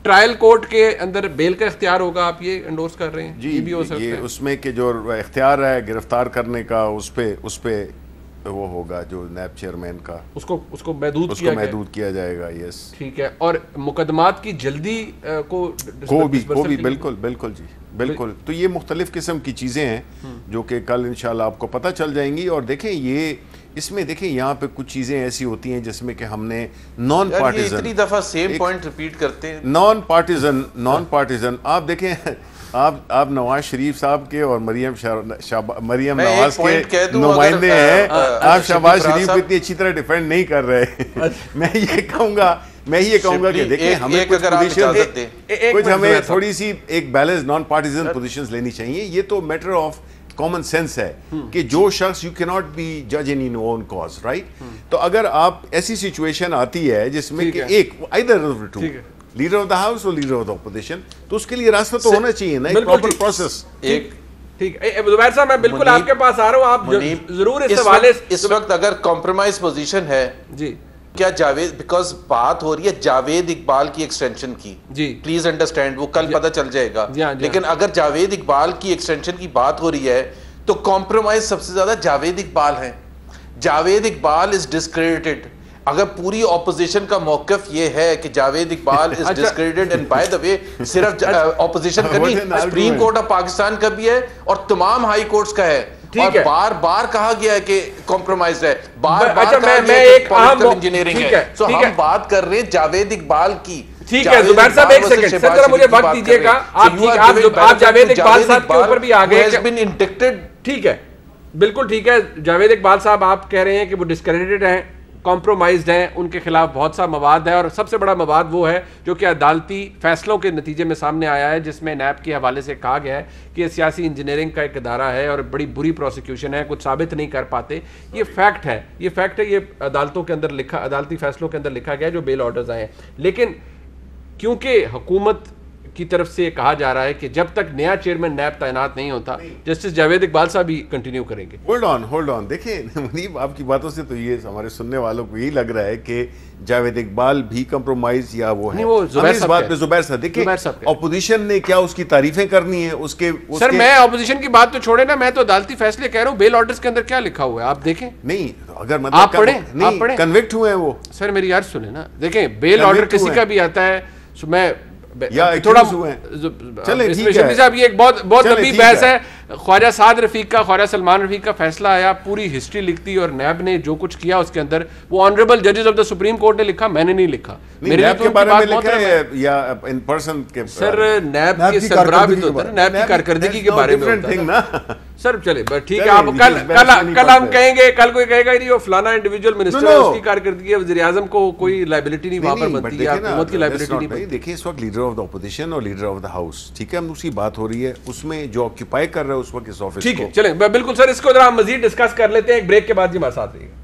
ट्रायल कोर्ट के अंदर बेल का इख्तियार होगा, आप ये एंडोर्स कर रहे हैं? जी, भी हो सकता है उसमें के जो इख्तियार है गिरफ्तार करने का उस पे वो होगा जो नैब चेयरमैन का, उसको महदूद किया जाएगा। यस, ठीक है। और मुकदमात की जल्दी को भी बिल्कुल जी बिल्कुल। तो ये मुख्तलिफ किस्म की चीज़ें हैं जो कि कल इंशाल्लाह आपको पता चल जाएंगी। और देखें ये इसमें देखें यहाँ पे कुछ चीज़ें ऐसी होती हैं जिसमें कि हमने नॉन पार्टिजन, इतनी दफ़ा सेम पॉइंट रिपीट करते हैं, नॉन पार्टिजन आप देखें, आप नवाज शरीफ साहब के और मरियम नवाज के नुमाइंदे हैं, आप शहबाज शरीफ को इतनी अच्छी तरह डिफेंड नहीं कर रहे। मैं ये कहूंगा कि देखिए हमें कुछ हमें थोड़ी सी एक बैलेंस नॉन पार्टिजन पोजीशंस लेनी चाहिए। ये तो मैटर ऑफ कॉमन सेंस है कि जो शख्स, यू कैन नॉट बी जज in your own cause, right. तो अगर आप ऐसी सिचुएशन आती है जिसमें कि एक either to leader of the house और लीडर ऑफ द ऑपोजिशन, तो उसके लिए रास्ता तो होना चाहिए ना, एक प्रॉपर प्रोसेस। ठीक है जुबैर साहब, मैं बिल्कुल आपके पास आ रहा हूं, आप जरूर इस हवाले इस वक्त अगर कॉम्प्रोमाइज पोजीशन है जी, क्या जावेद, बिकॉज बात हो रही है जावेद इकबाल की एक्सटेंशन की जी, प्लीज अंडरस्टैंड, वो कल पता चल जाएगा। लेकिन अगर जावेद इकबाल की एक्सटेंशन की बात हो रही है तो कॉम्प्रोमाइज सबसे ज्यादा जावेद इकबाल है। Javed Iqbal is discredited. अगर पूरी ऑपोजिशन का मौकफ ये है कि Javed Iqbal is discredited, and by the way सिर्फ ऑपोजिशन का नहीं, सुप्रीम कोर्ट ऑफ पाकिस्तान का भी है और तमाम हाई कोर्ट्स का है, और बार बार कहा गया है कि कॉम्प्रोमाइज है, बार बार कहा गया है कि पॉलिटिकल इंजीनियरिंग है। सो हम बात कर रहे हैं जावेद इकबाल की। ठीक है जुबैर साहब, एक सेकंड सर, जरा मुझे वक्त दीजिएगा। आप जावेद इकबाल साहब के ऊपर भी आ गए। ठीक है, बिल्कुल ठीक है। जावेद इकबाल साहब आप कह रहे हैं कि वो डिस्क्रेडिटेड हैं, कॉम्प्रोमाइज्ड हैं, उनके खिलाफ बहुत सा मवाद है, और सबसे बड़ा मवाद वो है जो कि अदालती फैसलों के नतीजे में सामने आया है, जिसमें नैब के हवाले से कहा गया है कि ये सियासी इंजीनियरिंग का एक इदारा है और बड़ी बुरी प्रोसिक्यूशन है, कुछ साबित नहीं कर पाते। ये फैक्ट है, ये अदालतों के अंदर लिखा, अदालती फैसलों के अंदर लिखा गया है जो बेल ऑर्डर्स आए हैं। लेकिन क्योंकि हुकूमत की तरफ से कहा जा रहा है कि जब तक नया चेयरमैन नैब तैनात नहीं होता, जस्टिस जावेद इकबाल साहब भी कंटिन्यू करेंगे। होल्ड ऑन देखिए मुनीब, आपकी बातों से तो ये हमारे सुनने वालों को यही लग रहा है कि जावेद इकबाल भी कंप्रोमाइज या वो है। इस बात पे जुबैर साहब देखिए, ऑपोजिशन ने क्या उसकी तारीफें करनी है उसके सर, मैं ऑपोजिशन की बात तो छोड़े ना, मैं तो अदालती फैसले कह रहा हूँ। बेल ऑर्डर्स के अंदर क्या लिखा हुआ है आप देखें। नहीं, अगर मतलब आप पढ़े कन्विक्ट हुए हैं वो। सर मेरी यार सुने ना, देखें बेल ऑर्डर किसी का भी आता है, मैं या थोड़ा चले इसमें शफी साहब ये एक बहुत लंबी बहस है। ख्वाजा साद रफीक का, ख्वाजा सलमान रफीक का फैसला आया, पूरी हिस्ट्री लिखती और नैब ने जो कुछ किया उसके अंदर, वो ऑनरेबल जजेस ऑफ द सुप्रीम कोर्ट ने लिखा, मैंने नहीं लिखा। मेरे लिए तो बारे में लिखा है या इन पर्सन के सर नैब की सरबराह भी तो होता है, नैब की कारकर्दगी के बारे में होता है ना सर। चले ठीक है, आप कल हम कहेंगे, कल कोई कहेगा नहीं वो फलाना इंडिविजुअल मिनिस्टर है उसकी कारकर्दगी है, वज़ीर आज़म को कोई लायबिलिटी नहीं वहां पर बनती है, हुकूमत की लायबिलिटी नहीं बनती। देखिए इस वक्त लीडर ऑफ द ऑपोजिशन और लीडर ऑफ द हाउस, ठीक है, हम उसकी बात हो रही है, उसमें जो ऑक्यूपाई कर रहा है उस वक्त इस ऑफिस ठीक है। चलें बिल्कुल सर, इसको जरा हम मजीद डिस्कस कर लेते हैं एक ब्रेक के बाद। जी हमारे साथ रहिएगा।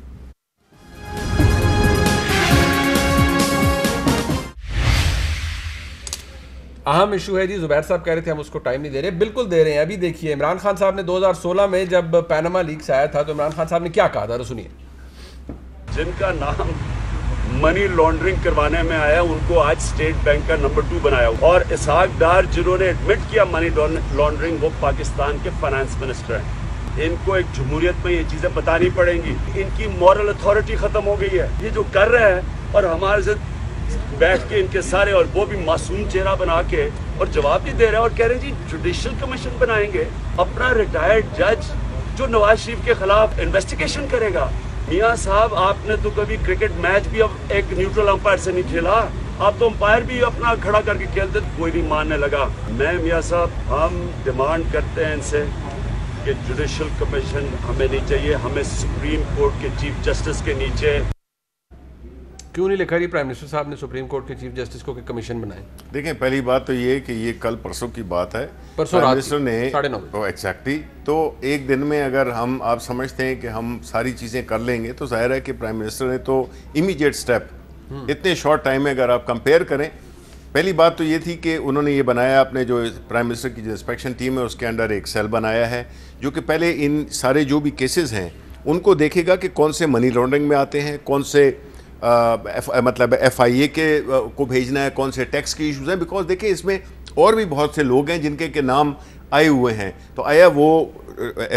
अहम इशू है जी, जुबैर साहब कह रहे थे हम उसको टाइम नहीं दे रहे, बिल्कुल दे रहे हैं। अभी देखिए इमरान खान साहब ने 2016 में जब पैनामा लीक्स आया था तो इमरान खान साहब ने क्या कहा था, तो सुनिए। जिनका नाम मनी लॉन्ड्रिंग करवाने में आया उनको आज स्टेट बैंक का नंबर 2 बनाया, और इसहाक डार जिन्होंने एडमिट किया मनी लॉन्ड्रिंग, वो पाकिस्तान के फाइनेंस मिनिस्टर हैं। इनको एक जमहूरियत में ये चीजें बतानी पड़ेंगी। इनकी मॉरल अथॉरिटी खत्म हो गई है, ये जो कर रहे हैं और हमारे से बैठ के इनके सारे, और वो भी मासूम चेहरा बना के और जवाब भी दे रहे हैं और कह रहे हैं जी जुडिशल कमीशन बनाएंगे, अपना रिटायर्ड जज जो नवाज शरीफ के खिलाफ इन्वेस्टिगेशन करेगा। मियाँ साहब आपने तो कभी क्रिकेट मैच भी अब एक न्यूट्रल अंपायर से नहीं खेला, आप तो अंपायर भी अपना खड़ा करके खेलते, कोई नहीं मानने लगा। मैं मियाँ साहब हम डिमांड करते हैं इनसे कि जुडिशल कमीशन हमें नहीं चाहिए, हमें सुप्रीम कोर्ट के चीफ जस्टिस के नीचे। क्यों नहीं लिखा जी प्राइम मिनिस्टर साहब ने सुप्रीम कोर्ट के चीफ जस्टिस को कमीशन बनाए? देखें पहली बात तो ये कि ये कल परसों की बात है, परसों प्राइम मिनिस्टर ने 9:30 एग्जैक्टली, तो एक दिन में अगर हम आप समझते हैं कि हम सारी चीज़ें कर लेंगे तो जाहिर है कि प्राइम मिनिस्टर ने तो इमीडिएट स्टेप इतने शॉर्ट टाइम में अगर आप कंपेयर करें, पहली बात तो ये थी कि उन्होंने ये बनाया, अपने जो प्राइम मिनिस्टर की जो इंस्पेक्शन टीम है उसके अंडर एक सेल बनाया है जो कि पहले इन सारे जो भी केसेस हैं उनको देखेगा कि कौन से मनी लॉन्ड्रिंग में आते हैं, कौन से मतलब FIA के को भेजना है, कौन से टैक्स के इश्यूज हैं। बिकॉज देखिए इसमें और भी बहुत से लोग हैं जिनके के नाम आए हुए हैं, तो आया वो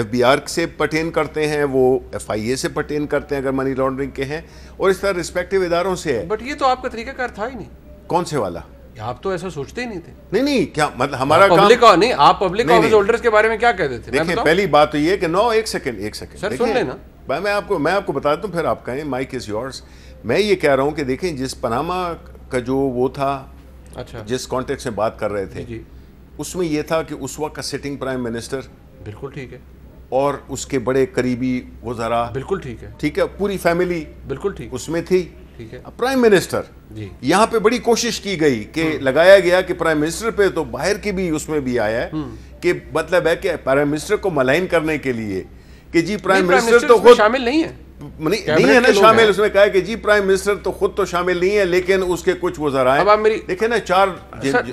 FBR से पर्टेन करते हैं, वो FIA से पर्टेन करते हैं अगर मनी लॉन्ड्रिंग के हैं, और इस तरह रिस्पेक्टिव इदारों से है। बट ये तो आपका तरीकाकार था ही नहीं। कौन से वाला? आप तो ऐसा सोचते ही नहीं थे। नहीं क्या मतलब हमारा काम नहीं, आप पब्लिक ऑफिस होल्डर्स के बारे में क्या कहते थे? देखिए पहली बात तो ये कि एक सेकंड सर सुन लेना, मैं आपको बताता हूँ, फिर आप कहें माइक इज योर्स। मैं ये कह रहा हूँ कि देखें जिस पनामा का जो वो था, अच्छा, जिस कॉन्टेक्स्ट में बात कर रहे थे जी, उसमें ये था कि उस वक्त का सिटिंग प्राइम मिनिस्टर, बिल्कुल ठीक है, और उसके बड़े करीबी वज़रा, बिल्कुल ठीक है, पूरी फैमिली बिल्कुल ठीक उसमें थी, ठीक है। प्राइम मिनिस्टर जी, यहाँ पे बड़ी कोशिश की गई कि लगाया गया कि प्राइम मिनिस्टर पे, तो बाहर की भी उसमें भी आया है कि मतलब है कि प्राइम मिनिस्टर को मलाइन करने के लिए कि जी प्राइम मिनिस्टर तो खुद शामिल नहीं है, नहीं है ना शामिल। उसने कहा कि जी प्राइम मिनिस्टर तो खुद तो शामिल नहीं है, लेकिन उसके कुछ वज़रा हैं। देखे ना,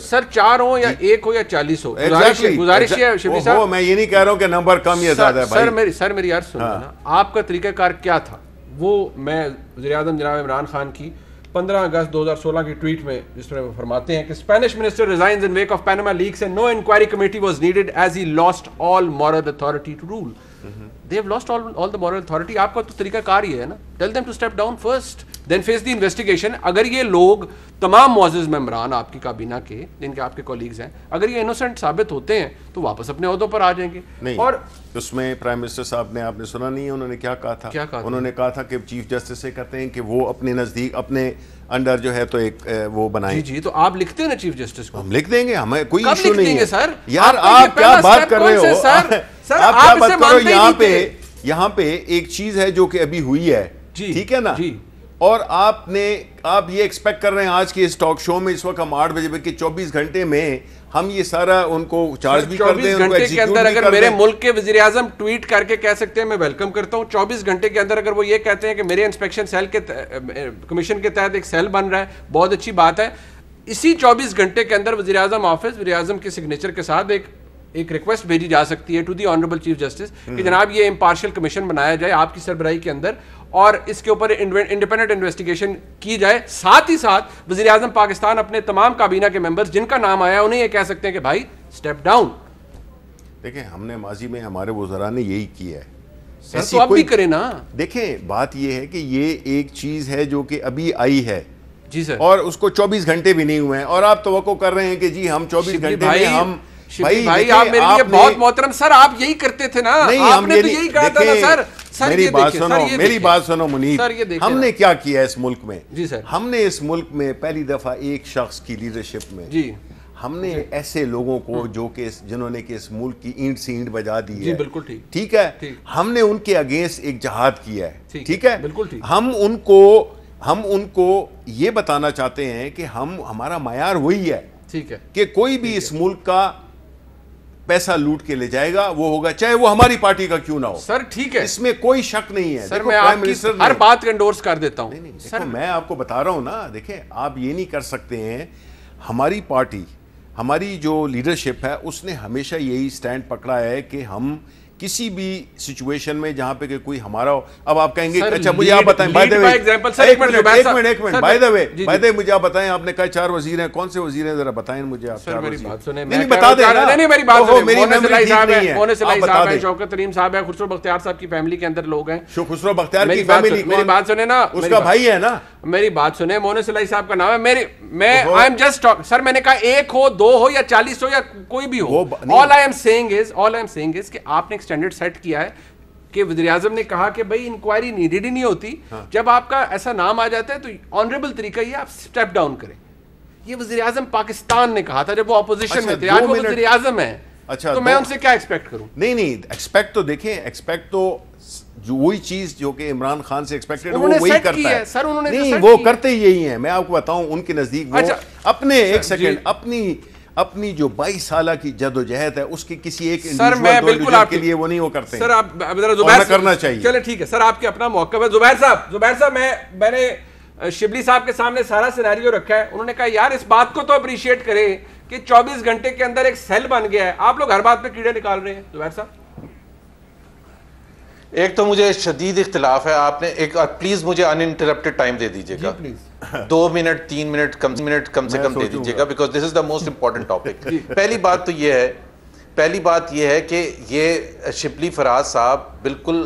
सर 4 हो या 1 हो या 40 हो, गुजारिश है शफी साहब, मैं ये नहीं कह रहा हूँ कि नंबर कम या ज्यादा है। सर मेरी यार सुनो ना, आपका तरीकाकार क्या था वो मैं वज़ीर-ए-आज़म जनाब इमरान खान की 15 अगस्त 2016 की ट्वीट में जिसमें वो फरमाते हैं कि Spanish minister resigns in wake of Panama leaks and no inquiry committee was needed as he lost all moral authority to rule. They have lost all the moral authority। आपका तो तरीका कार ही है ना, tell them to step down first, then face the investigation। अगर ये लोग तमाम मुअज़्ज़िज़ मेंबरान आपकी काबीना के जिनके आपके कॉलीग्स हैं, अगर ये इनोसेंट साबित होते हैं तो वापस अपने ओहदों पर आ जाएंगे। नहीं, और उसमें प्राइम मिनिस्टर साहब ने, आपने सुना नहीं है उन्होंने क्या कहा था? उन्होंने कहा था कि चीफ जस्टिस से कहते हैं कि वो अपने नज़दीक अपने अंडर जो है तो एक वो बनाएं। जी, तो आप लिखते हैं ना चीफ जस्टिस को? हम लिख देंगे, हमें कोई इशू नहीं है सर। यार आप क्या बात कर रहे हो सर? आप क्या बात कर रहे हो? यहाँ पे एक चीज है जो कि अभी हुई है, ठीक है ना, और आप ये एक्सपेक्ट कर रहे हैं आज के इस टॉक शो में, इस वक्त हम 8 बजे के 24 घंटे में हम ये सारा उनको चार्ज भी कर दें, 24 घंटे के अंदर अगर मेरे मुल्क के वज़ीर-ए-आज़म ट्वीट करके कह सकते हैं मैं वेलकम करता हूं, 24 घंटे के अंदर अगर वो ये कहते हैं कि मेरे इंस्पेक्शन सेल के कमीशन के तहत एक सेल बन रहा है, बहुत अच्छी बात है। इसी 24 घंटे के अंदर वज़ीर-ए-आज़म ऑफिस वज़ीर-ए-आज़म के सिग्नेचर के साथ एक रिक्वेस्ट भेजी जा सकती है to the honourable chief justice कि जनाब ये इम्पार्शियल कमीशन बनाया जाए आपकी सरबराही के अंदर और इसके ऊपर इंडिपेंडेंट इन्वेस्टिगेशन की जाए। साथ ही साथ वज़ीर-ए-आज़म पाकिस्तान अपने तमाम काबीना के मेंबर्स जिनका नाम आया उन्हें ये कह सकते हैं कि भाई स्टेप डाउन। देखिए हमने माजी में हमारे वज़रा ने यही किया है तो आप भी करें ना। देखें, बात ये है कि ये एक चीज है जो कि अभी आई है जी सर, और उसको 24 घंटे भी नहीं हुए हैं और आप तवक्को कर रहे हैं कि जी हम 24 घंटे में हम भाई आप मेरे लिए बहुत मोहतरम सर, आप यही करते थे ना, नहीं, आपने तो यही कहा था ना सर। मेरी बात सुनो मुनीब, हमने क्या किया इस मुल्क में जी सर, हमने इस मुल्क में पहली दफा एक शख्स की लीडरशिप में जी हमने ऐसे लोगों को जो कि जिन्होंने कि इस मुल्क की ईंट से ईंट बजा दी है, बिल्कुल ठीक है, हमने उनके अगेंस्ट एक जहाद किया है, ठीक है, बिल्कुल ठीक। हम उनको ये बताना चाहते हैं कि हमारा मायार वही है, ठीक है, कि कोई भी इस मुल्क का पैसा लूट के ले जाएगा वो होगा, चाहे वो हमारी पार्टी का क्यों ना हो। सर ठीक है, इसमें कोई शक नहीं है। सर मैं आपकी हर बात को एंडोर्स कर देता हूं। नहीं, सर मैं आपको बता रहा हूं ना, देखें आप ये नहीं कर सकते हैं। हमारी पार्टी, हमारी जो लीडरशिप है उसने हमेशा यही स्टैंड पकड़ा है कि हम किसी भी सिचुएशन में जहां पे कोई हमारा हो, अब आप कहेंगे अच्छा मुझे आप बताएं, बाय द वे एक मिनट बाय द वे मुझे आप बताएं, आपने कहा 4 वजीर हैं, कौन से वजीर हैं जरा बताएं मुझे आप। सर मेरी बात सुने, नहीं बता दें ना, नहीं मेरी बात सुने, मेरी मेमोरी ठीक नहीं है, मोहन सलाई साहब हैं, शौकत तरीन साहब हैं, खुसरो बख्तियार साहब की फैमिली के अंदर लोग हैं। खुसरो बख्तियार की फैमिली, मेरी बात सुने ना, उसका भाई है ना, मेरी बात सुने, मोहन सलाई साहब का नाम है, मैं I am just talk sir, मैंने कहा 1 हो 2 हो या 40 हो या कोई भी हो, all I am saying is कि आपने एक स्टैंडर्ड सेट किया है कि वज़ीर-ए-आज़म ने कहा कि भाई इंक्वायरी नीडेड ही नहीं होती। हाँ। जब आपका ऐसा नाम आ जाता है तो ऑनरेबल तरीका ये आप स्टेप डाउन करें। ये वज़ीर-ए-आज़म पाकिस्तान ने कहा था जब वो अपोजिशन में थे, आज वो वज़ीर-ए-आज़म है। अच्छा, तो मैं उनसे क्या एक्सपेक्ट करूं? नहीं एक्सपेक्ट तो देखें, एक्सपेक्ट तो जो वही चीज जो कि इमरान खान से एक्सपेक्टेड वो वही करता है सर, उन्होंने नहीं वो करते ही यही है। मैं आपको बताऊं उनके नजदीक वो अपने एक सेकंड अपनी जो 22 साल की जदोजहद है उसकी किसी एक इंडिविजुअल के लिए वो नहीं वो करते सर। आप जुबैर करना चाहिए, चले ठीक है सर, आपके अपना मौका है। जुबैर साहब मैंने शिबली साहब के सामने सारा सिनेरियो रखा है। उन्होंने कहा यार इस बात को तो अप्रिशिएट करें कि 24 घंटे के अंदर एक सेल बन गया है, आप लोग हर बात पे कीड़े निकाल रहे हैं। जुबैर साहब, एक तो मुझे शदीद इख्तिलाफ है, आपने एक प्लीज मुझे अनइंटरप्टेड टाइम दे दीजिएगा, 2 मिनट 3 मिनट कम से कम दे दीजिएगा, because this is the most important topic. पहली बात ये है कि ये शिबली फराज साहब बिल्कुल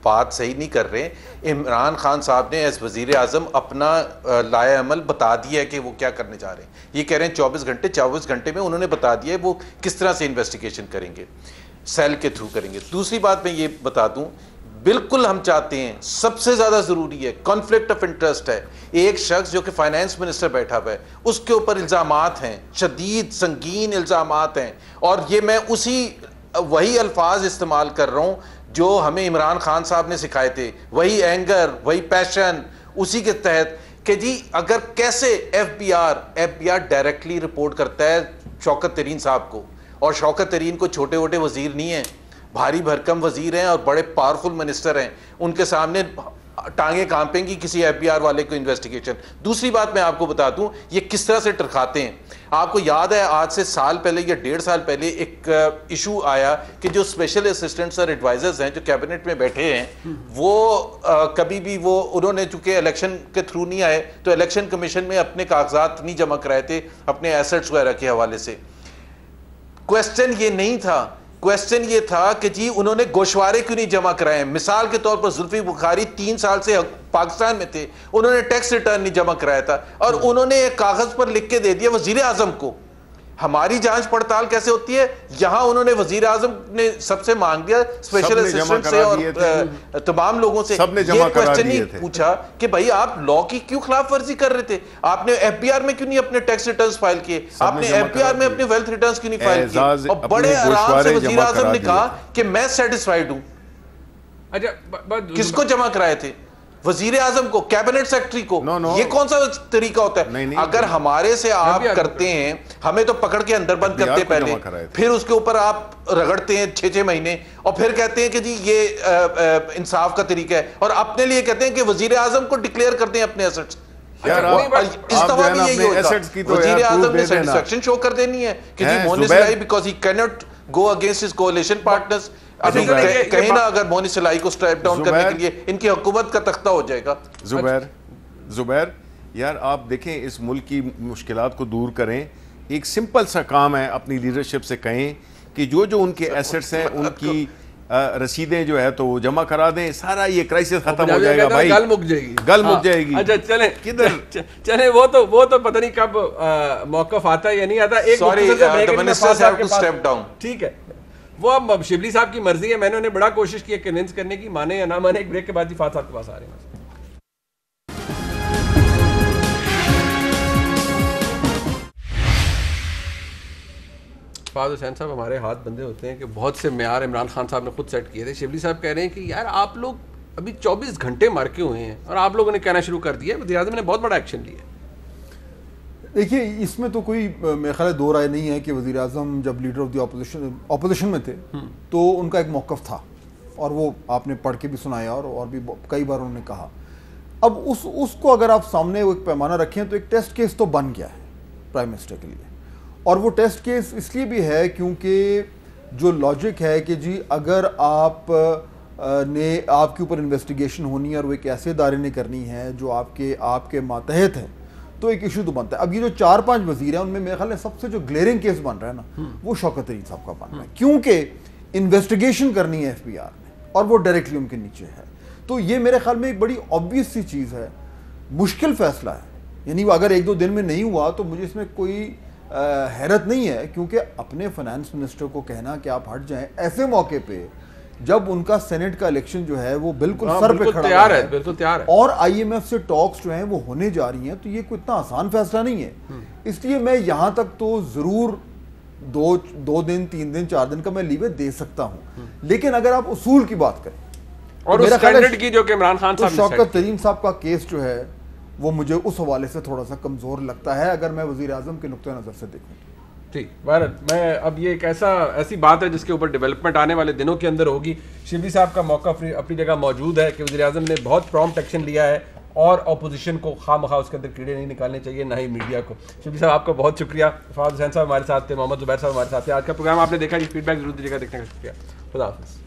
बात सही नहीं कर रहे। इमरान खान साहब ने एज वजीर आजम अपना लाया अमल बता दिया है कि वो क्या करने जा रहे हैं। ये कह रहे हैं 24 घंटे में उन्होंने बता दिया है वो किस तरह से इन्वेस्टिगेशन करेंगे, सेल के थ्रू करेंगे। दूसरी बात मैं ये बता दूं, बिल्कुल हम चाहते हैं, सबसे ज्यादा जरूरी है, कॉन्फ्लिक्ट ऑफ इंटरेस्ट है। एक शख्स जो कि फाइनेंस मिनिस्टर बैठा हुआ है उसके ऊपर इल्जामात हैं, शदीद संगीन इल्जामात हैं, और ये मैं वही अल्फाज इस्तेमाल कर रहा हूं जो हमें इमरान खान साहब ने सिखाए थे, वही एंगर, वही पैशन, उसी के तहत कि जी अगर कैसे FBI डायरेक्टली रिपोर्ट करता है शौकत तरीन साहब को, और शौकत तरीन को छोटे छोटे वजीर नहीं हैं, भारी भरकम वजीर हैं और बड़े पावरफुल मिनिस्टर हैं, उनके सामने टांगे कांपेंगी किसी FBI वाले को इन्वेस्टिगेशन। दूसरी बात मैं आपको बता दूं ये किस तरह से टरखाते हैं। आपको याद है आज से साल पहले या 1.5 साल पहले एक इशू आया कि जो स्पेशल असिस्टेंट्स और एडवाइजर्स हैं जो कैबिनेट में बैठे हैं वो कभी भी वो उन्होंने चूंकि इलेक्शन के थ्रू नहीं आए तो इलेक्शन कमीशन में अपने कागजात नहीं जमा कराए थे अपने एसेट्स वगैरह के हवाले से। क्वेश्चन ये नहीं था, क्वेश्चन ये था कि जी उन्होंने गोशवारे क्यों नहीं जमा कराए। मिसाल के तौर पर जुल्फी बुखारी 3 साल से पाकिस्तान में थे, उन्होंने टैक्स रिटर्न नहीं जमा कराया था और उन्होंने एक कागज पर लिख के दे दिया वजीर आजम को। हमारी जांच पड़ताल कैसे होती है, यहां उन्होंने वजीर आजम ने सबसे मांग दिया स्पेशल असिस्टेंट से और तमाम लोगों से, ये क्वेश्चन नहीं पूछा कि भाई आप लॉ की क्यों खिलाफ वर्जी कर रहे थे, आपने FBR में क्यों नहीं अपने टैक्स रिटर्न्स फाइल किए, आपने FBR में अपने वेल्थ रिटर्न्स क्यों नहीं फाइल किए, और बड़े आराम से वजीर आजम ने कहा कि मैं सेटिस्फाइड हूं। अच्छा, किसको जमा कराए थे? वजीर आजम को, कैबिनेट सेक्रेटरी को। ये कौन सा तरीका होता है? नहीं, अगर हमारे से आप करते हैं, हमें तो पकड़ के अंदर बंद करते हैं पहले, फिर उसके ऊपर आप रगड़ते हैं 6-6 महीने और फिर कहते हैं कि जी ये इंसाफ का तरीका है, और अपने लिए कहते हैं कि वजीर आजम को डिक्लेयर करते हैं अपने एसेट्स। इस दफा भी यही होगा, वजीर आजम ने सेटिस्फैक्शन शो कर देनी है कि जी मोहन सलाई because he can not go against his कोalition partners. कहीं ना अगर मोहन सलाई को स्टेप डाउन करने के लिए इनकी हुकूमत का तख्ता हो जाएगा। जुबैर यार आप देखें, इस मुल्क की मुश्किलात को दूर करें। एक सिंपल सा काम है, अपनी लीडरशिप से कहें कि जो जो उनके एसेट्स हैं उनकी रसीदें जो है तो वो जमा करा दें, सारा ये क्राइसिस खत्म हो जाएगा भाई, गल मुक जाएगी, गल मुक जाएगी। अच्छा चले किधर चले, वो तो पता नहीं कब मौकफ आता है या नहीं आता। एक ठीक है, वो अब शिबली साहब की मर्जी है। मैंने उन्हें बड़ा कोशिश की कन्विंस करने की, माने या ना माने। एक ब्रेक के बाद ही फात साहब के पास आ रहे हैं। फाद हुसैन साहब, हमारे हाथ बंधे होते हैं कि बहुत से म्यार इमरान खान साहब ने खुद सेट किए थे। शिबली साहब कह रहे हैं कि यार आप लोग अभी 24 घंटे मार के हुए हैं और आप लोगों ने कहना शुरू कर दिया वज़ीर आज़म ने बहुत बड़ा एक्शन लिया। देखिए, इसमें तो कोई मेरे ख्याल दो राय नहीं है कि वज़ीर आज़म जब लीडर ऑफ द ऑपोजिशन में थे तो उनका एक मौक़िफ़ था और वो आपने पढ़ के भी सुनाया और भी कई बार उन्होंने कहा। अब उसको अगर आप सामने वो एक पैमाना रखें तो एक टेस्ट केस तो बन गया है प्राइम मिनिस्टर के लिए, और वो टेस्ट केस इसलिए भी है क्योंकि जो लॉजिक है कि जी अगर आपके ऊपर इन्वेस्टिगेशन होनी है और वो एक ऐसे इदारे ने करनी है जो आपके मातहत है तो एक इशू तो बनता है। अब ये जो 4-5 वज़ीर हैं उनमें मेरे ख्याल में सबसे जो ग्लेयरिंग केस बन रहा है ना वो शौकत तरीन साहब का बन रहा है, क्योंकि इन्वेस्टिगेशन करनी है FBI ने और वो डायरेक्टली उनके नीचे है। तो ये मेरे ख्याल में एक बड़ी ऑब्वियस सी चीज़ है, मुश्किल फैसला है, यानी अगर 1-2 दिन में नहीं हुआ तो मुझे इसमें कोई हैरत नहीं है, क्योंकि अपने फाइनेंस मिनिस्टर को कहना कि आप हट जाएं ऐसे मौके पे जब उनका सेनेट का इलेक्शन जो है वो बिल्कुल सर पे खड़ा तैयार है, बिल्कुल तैयार है, और IMF से टॉक्स जो हैं वो होने जा रही हैं, तो ये कोई इतना आसान फैसला नहीं है। इसलिए मैं यहाँ तक तो जरूर 2 दिन 3 दिन 4 दिन का मैं लीवे दे सकता हूँ, लेकिन अगर आप उसूल की बात करें और उस स्टैंडर्ड की जो कि इमरान खान साहब, शौकत तरीन साहब का केस जो है वो मुझे उस हवाले से थोड़ा सा कमजोर लगता है अगर मैं वज़ीर आज़म के नुक्ते नज़र से देखूँ। ठीक, भारत मैं अब ये एक ऐसी बात है जिसके ऊपर डेवलपमेंट आने वाले दिनों के अंदर होगी। शिबली साहब का मौका अपनी जगह मौजूद है कि वज़ीर आज़म ने बहुत प्रॉम्प्ट एक्शन लिया है और अपोजिशन को खामखा उसके अंदर कीड़े नहीं निकालने चाहिए, ना ही मीडिया को। शिबली साहब आपका बहुत शुक्रिया। फाद हुसैन साहब हमारे साथ थे, मोहम्मद ज़ुबैर साहब हमारे साथ थे। आज का प्रोग्राम आपने देखा जी, फीडबैक जरूर दीजिएगा, देखने का शुक्रिया। खुदा हाफ़िज़।